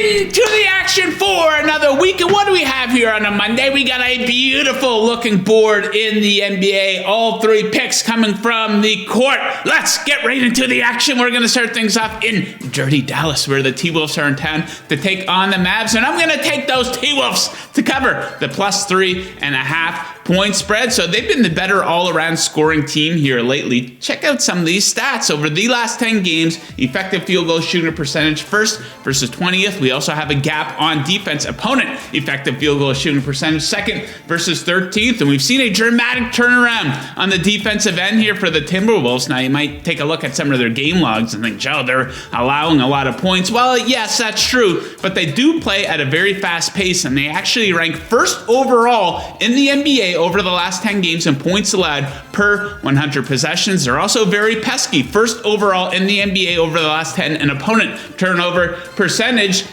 into the action for another week. And what do we have here on a Monday? We got a beautiful looking board in the NBA. All three picks coming from the court. Let's get right into the action. We're going to start things off in dirty Dallas, where the T-Wolves are in town to take on the Mavs. And I'm going to take those T-Wolves to cover the +3.5 point spread. So they've been the better all-around scoring team here lately. Check out some of these stats. Over the last 10 games, effective field goal shooting percentage first versus 20th. We also have a gap on defense. Opponent effective field goal shooting percentage second versus 13th. And we've seen a dramatic turnaround on the defensive end here for the Timberwolves. Now you might take a look at some of their game logs and think, Joe, they're allowing a lot of points. Well, yes, that's true, but they do play at a very fast pace, and they actually rank first overall in the NBA over the last 10 games in points allowed per 100 possessions. They're also very pesky, first overall in the NBA over the last 10 in opponent turnover percentage.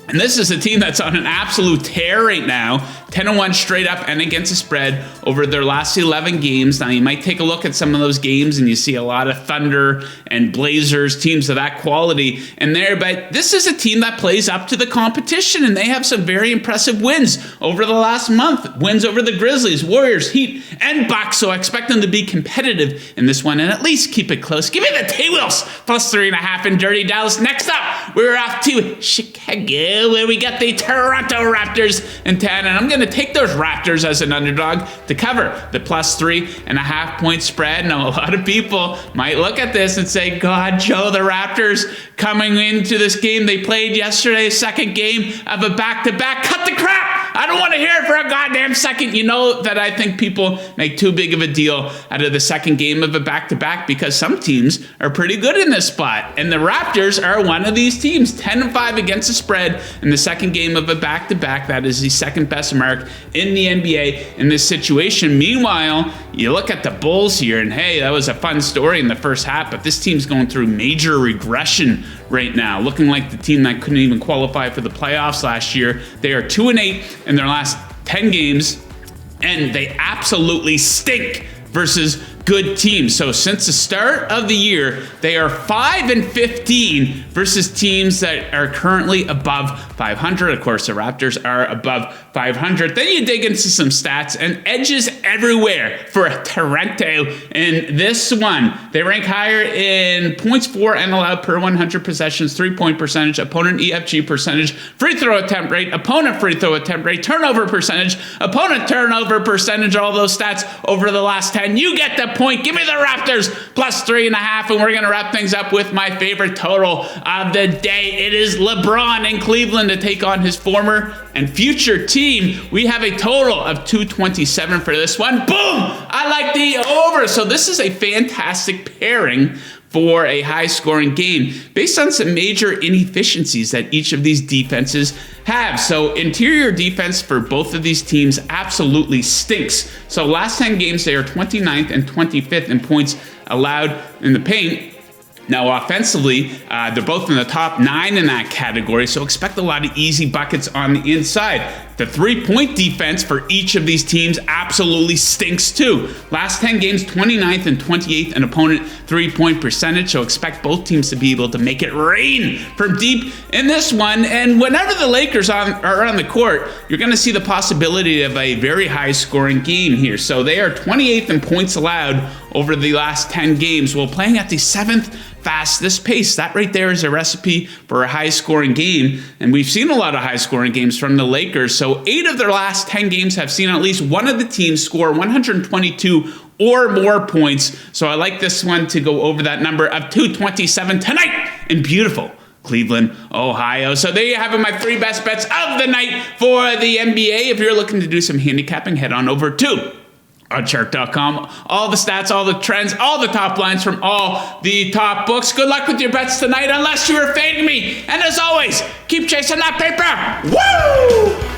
And this is a team that's on an absolute tear right now, 10-1 straight up and against the spread over their last 11 games. Now, you might take a look at some of those games and you see a lot of Thunder and Blazers, teams of that quality in there. But this is a team that plays up to the competition, and they have some very impressive wins over the last month. Wins over the Grizzlies, Warriors, Heat, and Bucks. So I expect them to be competitive in this one and at least keep it close. Give me the T-Wolves +3.5 in dirty Dallas. Next up, we're off to Chicago, where we got the Toronto Raptors in 10, and I'm going to take those Raptors as an underdog to cover the +3.5 point spread. Now, a lot of people might look at this and say, God, Joe, the Raptors coming into this game, they played yesterday, second game of a back-to-back. Cut the crap! I don't want to hear it for a goddamn second. You know that I think people make too big of a deal out of the second game of a back-to-back because some teams are pretty good in this spot, and the Raptors are one of these teams. 10-5 against the spread in the second game of a back-to-back. That is the second best mark in the NBA in this situation. Meanwhile, you look at the Bulls here, and hey, that was a fun story in the first half, but this team's going through major regression right now, looking like the team that couldn't even qualify for the playoffs last year. They are 2-8 in their last 10 games, and they absolutely stink versus good teams. So since the start of the year, they are 5-15 versus teams that are currently above 500. Of course, the Raptors are above 500. Then you dig into some stats, and edges everywhere for Toronto in this one. They rank higher in points for and allowed per 100 possessions, 3-point percentage, opponent EFG percentage, free throw attempt rate, opponent free throw attempt rate, turnover percentage, opponent turnover percentage, all those stats over the last 10. You get the point. Give me the Raptors +3.5, and we're going to wrap things up with my favorite total of the day. It is LeBron in Cleveland to take on his former and future team. We have a total of 227 for this one. Boom! I like the over. So this is a fantastic pairing for a high-scoring game based on some major inefficiencies that each of these defenses have. So interior defense for both of these teams absolutely stinks. So last 10 games, they are 29th and 25th in points allowed in the paint. Now, offensively, they're both in the top 9 in that category, so expect a lot of easy buckets on the inside. The three-point defense for each of these teams absolutely stinks too. Last 10 games, 29th and 28th in opponent three-point percentage, so expect both teams to be able to make it rain from deep in this one. And whenever the Lakers are on the court, you're going to see the possibility of a very high-scoring game here. So they are 28th in points allowed over the last 10 games, while playing at the 7th fastest pace. That right there is a recipe for a high-scoring game, and we've seen a lot of high-scoring games from the Lakers. So 8 of their last 10 games have seen at least one of the teams score 122 or more points. So I like this one to go over that number of 227 tonight in beautiful Cleveland, Ohio. So there you have it, my 3 best bets of the night for the NBA. If you're looking to do some handicapping, head on over to Oddshark.com. All the stats, all the trends, all the top lines from all the top books. Good luck with your bets tonight, unless you are fading me. And as always, keep chasing that paper. Woo!